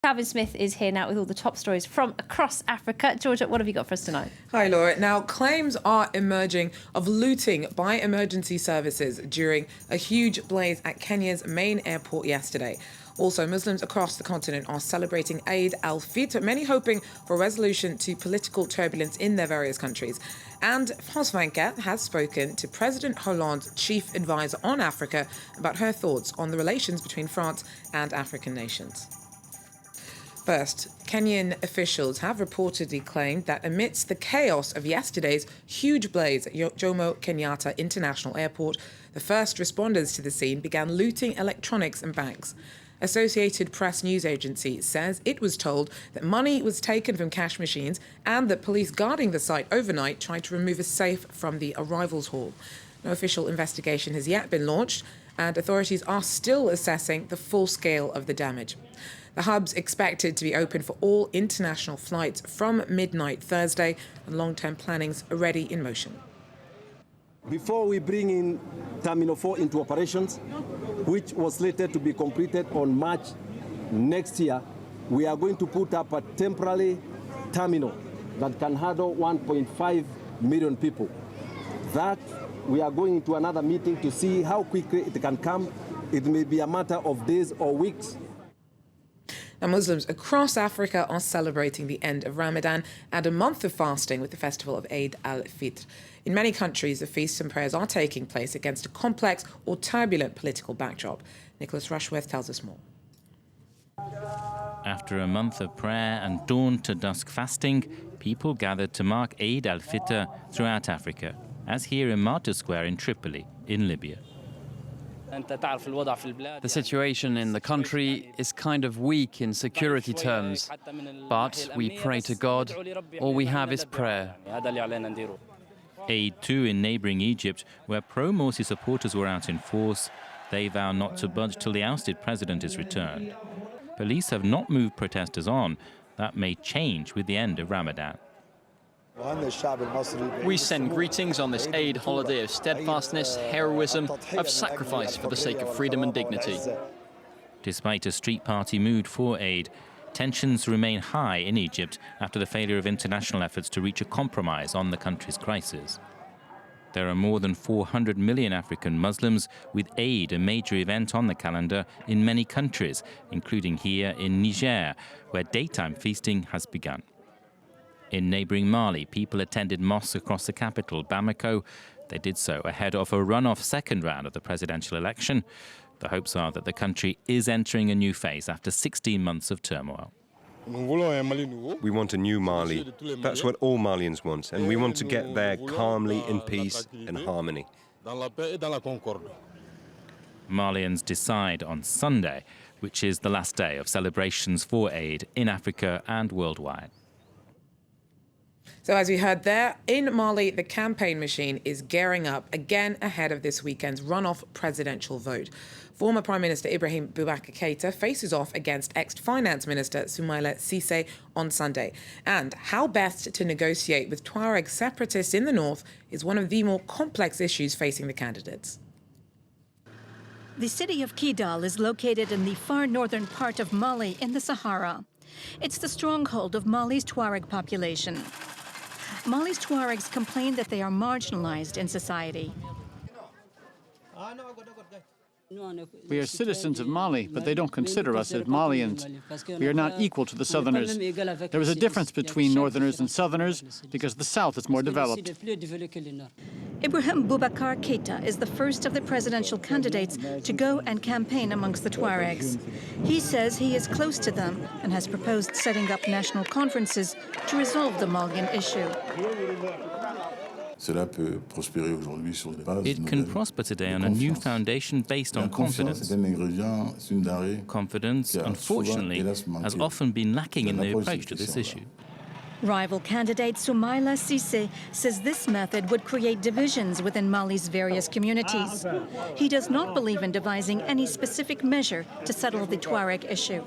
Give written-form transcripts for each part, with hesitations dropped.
Calvin Smith is here now with all the top stories from across Africa. Georgia, what have you got for us tonight? Hi, Laura. Now, claims are emerging of looting by emergency services during a huge blaze at Kenya's main airport yesterday. Also, Muslims across the continent are celebrating Eid al Fitr, many hoping for a resolution to political turbulence in their various countries. And France 24 has spoken to President Hollande's chief advisor on Africa about her thoughts on the relations between France and African nations. First, Kenyan officials have reportedly claimed that amidst the chaos of yesterday's huge blaze at Jomo Kenyatta International Airport, the first responders to the scene began looting electronics and banks. Associated Press news agency says it was told that money was taken from cash machines and that police guarding the site overnight tried to remove a safe from the arrivals hall. No official investigation has yet been launched, and authorities are still assessing the full scale of the damage. The hub's expected to be open for all international flights from midnight Thursday, and long-term planning's already in motion. Before we bring in Terminal 4 into operations, which was slated to be completed on March next year, we are going to put up a temporary terminal that can handle 1.5 million people. That we are going into another meeting to see how quickly it can come. It may be a matter of days or weeks. Now, Muslims across Africa are celebrating the end of Ramadan and a month of fasting with the festival of Eid al Fitr. In many countries, the feasts and prayers are taking place against a complex or turbulent political backdrop. Nicholas Rushworth tells us more. After a month of prayer and dawn to dusk fasting, people gathered to mark Eid al Fitr throughout Africa, as here in Martyrs Square in Tripoli, in Libya. The situation in the country is kind of weak in security terms, but we pray to God. All we have is prayer. Eid too in neighbouring Egypt, where pro-Morsi supporters were out in force. They vow not to budge till the ousted president is returned. Police have not moved protesters on. That may change with the end of Ramadan. We send greetings on this Eid holiday of steadfastness, heroism, of sacrifice for the sake of freedom and dignity. Despite a street party mood for Eid, tensions remain high in Egypt after the failure of international efforts to reach a compromise on the country's crisis. There are more than 400 million African Muslims, with Eid a major event on the calendar in many countries, including here in Niger, where daytime feasting has begun. In neighbouring Mali, people attended mosques across the capital, Bamako. They did so ahead of a runoff second round of the presidential election. The hopes are that the country is entering a new phase after 16 months of turmoil. We want a new Mali. That's what all Malians want, and we want to get there calmly, in peace and harmony. Malians decide on Sunday, which is the last day of celebrations for Eid in Africa and worldwide. So as we heard there, in Mali, the campaign machine is gearing up again ahead of this weekend's runoff presidential vote. Former Prime Minister Ibrahim Boubacar Keïta faces off against ex-finance minister Soumaïla Cissé on Sunday. And how best to negotiate with Tuareg separatists in the north is one of the more complex issues facing the candidates. The city of Kidal is located in the far northern part of Mali in the Sahara. It's the stronghold of Mali's Tuareg population. Mali's Tuaregs complain that they are marginalized in society. We are citizens of Mali, but they don't consider us as Malians. We are not equal to the Southerners. There is a difference between Northerners and Southerners because the South is more developed. Ibrahim Boubacar Keïta is the first of the presidential candidates to go and campaign amongst the Tuaregs. He says he is close to them and has proposed setting up national conferences to resolve the Malian issue. It can prosper today on a new foundation based on confidence. Confidence, unfortunately, has often been lacking in the approach to this issue. Rival candidate Soumaïla Cissé says this method would create divisions within Mali's various communities. He does not believe in devising any specific measure to settle the Tuareg issue.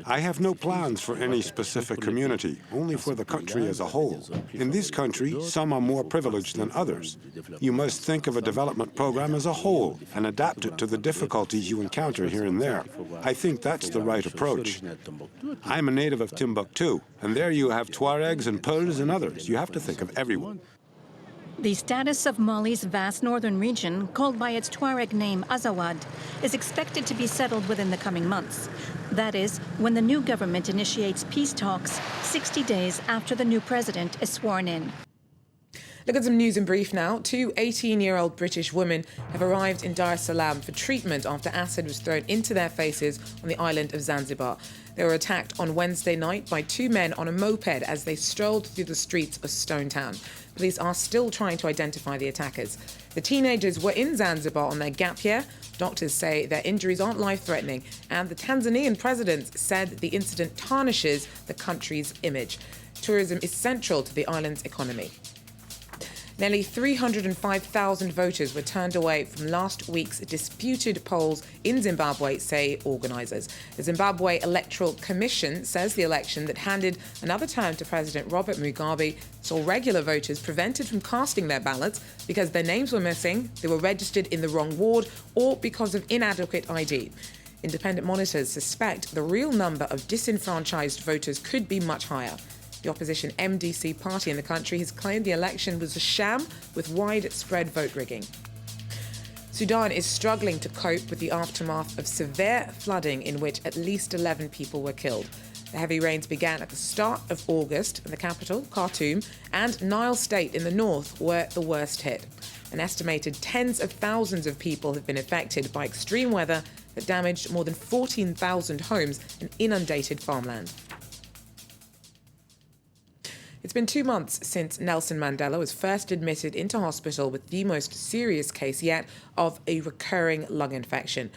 I have no plans for any specific community, only for the country as a whole. In this country, some are more privileged than others. You must think of a development program as a whole and adapt it to the difficulties you encounter here and there. I think that's the right approach. I'm a native of Timbuktu, and there you have Tuaregs and Peuls and others. You have to think of everyone. The status of Mali's vast northern region, called by its Tuareg name Azawad, is expected to be settled within the coming months. That is, when the new government initiates peace talks 60 days after the new president is sworn in. Look at some news in brief now. 2 18-year-old British women have arrived in Dar es Salaam for treatment after acid was thrown into their faces on the island of Zanzibar. They were attacked on Wednesday night by 2 men on a moped as they strolled through the streets of Stone Town. Police are still trying to identify the attackers. The teenagers were in Zanzibar on their gap year. Doctors say their injuries aren't life-threatening, and the Tanzanian president said the incident tarnishes the country's image. Tourism is central to the island's economy. Nearly 305,000 voters were turned away from last week's disputed polls in Zimbabwe, say organisers. The Zimbabwe Electoral Commission says the election that handed another term to President Robert Mugabe saw regular voters prevented from casting their ballots because their names were missing, they were registered in the wrong ward, or because of inadequate ID. Independent monitors suspect the real number of disenfranchised voters could be much higher. The opposition MDC party in the country has claimed the election was a sham with widespread vote rigging. Sudan is struggling to cope with the aftermath of severe flooding in which at least 11 people were killed. The heavy rains began at the start of August, and the capital, Khartoum, and Nile State in the north were the worst hit. An estimated tens of thousands of people have been affected by extreme weather that damaged more than 14,000 homes and inundated farmland. It's been 2 months since Nelson Mandela was first admitted into hospital with the most serious case yet of a recurring lung infection.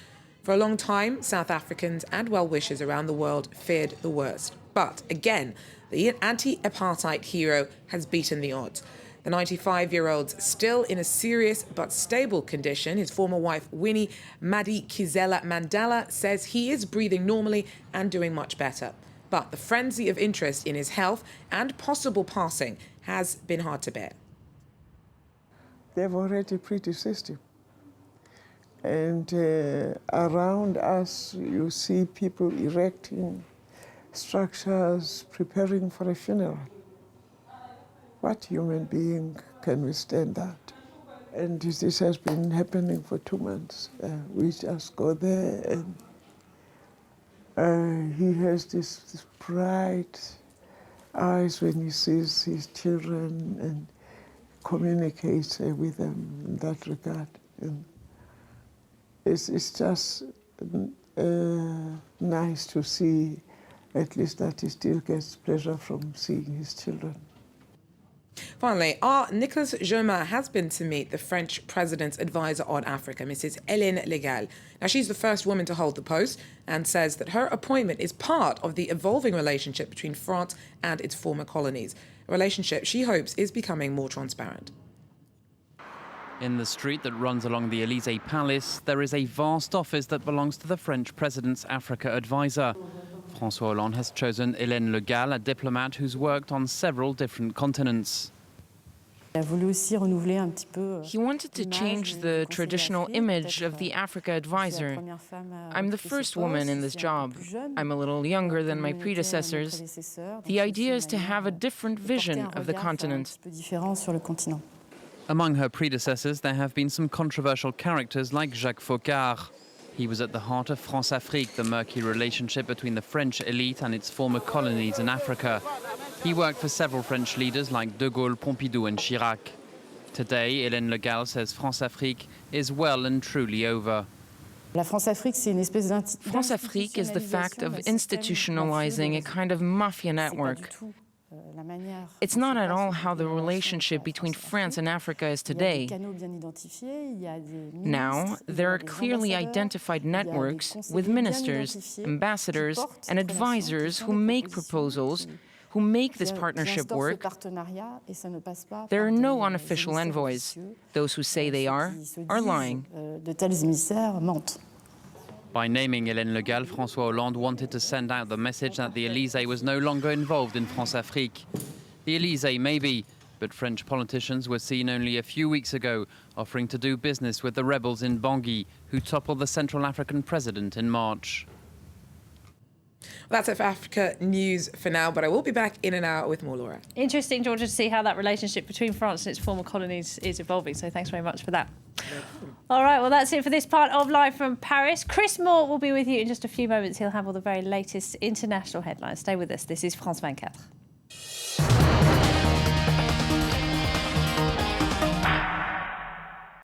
For a long time, South Africans and well-wishers around the world feared the worst. But again, the anti-apartheid hero has beaten the odds. The 95-year-old's still in a serious but stable condition. His former wife, Winnie Madikizela Mandela, says he is breathing normally and doing much better. But the frenzy of interest in his health and possible passing has been hard to bear. They've already criticized him. And around us, you see people erecting structures, preparing for a funeral. What human being can withstand that? And this has been happening for 2 months. We just go there and he has this bright eyes when he sees his children and communicates with them in that regard. And it's just nice to see at least that he still gets pleasure from seeing his children. Finally, our Nicolas Germain has been to meet the French President's advisor on Africa, Mrs. Hélène Légal. Now, she's the first woman to hold the post and says that her appointment is part of the evolving relationship between France and its former colonies, a relationship she hopes is becoming more transparent. In the street that runs along the Élysée Palace, there is a vast office that belongs to the French President's Africa advisor. François Hollande has chosen Hélène Légal, a diplomat who's worked on several different continents. He wanted to change the traditional image of the Africa advisor. I'm the first woman in this job. I'm a little younger than my predecessors. The idea is to have a different vision of the continent. Among her predecessors, there have been some controversial characters like Jacques Faucard. He was at the heart of France-Afrique, the murky relationship between the French elite and its former colonies in Africa. He worked for several French leaders like De Gaulle, Pompidou and Chirac. Today, Hélène Légal says France-Afrique is well and truly over. France-Afrique is the fact of institutionalizing a kind of mafia network. It's not at all how the relationship between France and Africa is today. Now, there are clearly identified networks with ministers, ambassadors, and advisors who make proposals, who make this partnership work. There are no unofficial envoys. Those who say they are lying. By naming Hélène Le Gall, François Hollande wanted to send out the message that the Élysée was no longer involved in France-Afrique. The Élysée maybe, but French politicians were seen only a few weeks ago offering to do business with the rebels in Bangui, who toppled the Central African president in March. That's it for Africa News for now, but I will be back in an hour with more, Laura. Interesting, Georgia, to see how that relationship between France and its former colonies is evolving. So thanks very much for that. All right, well, that's it for this part of Live from Paris. Chris Moore will be with you in just a few moments. He'll have all the very latest international headlines. Stay with us. This is France 24.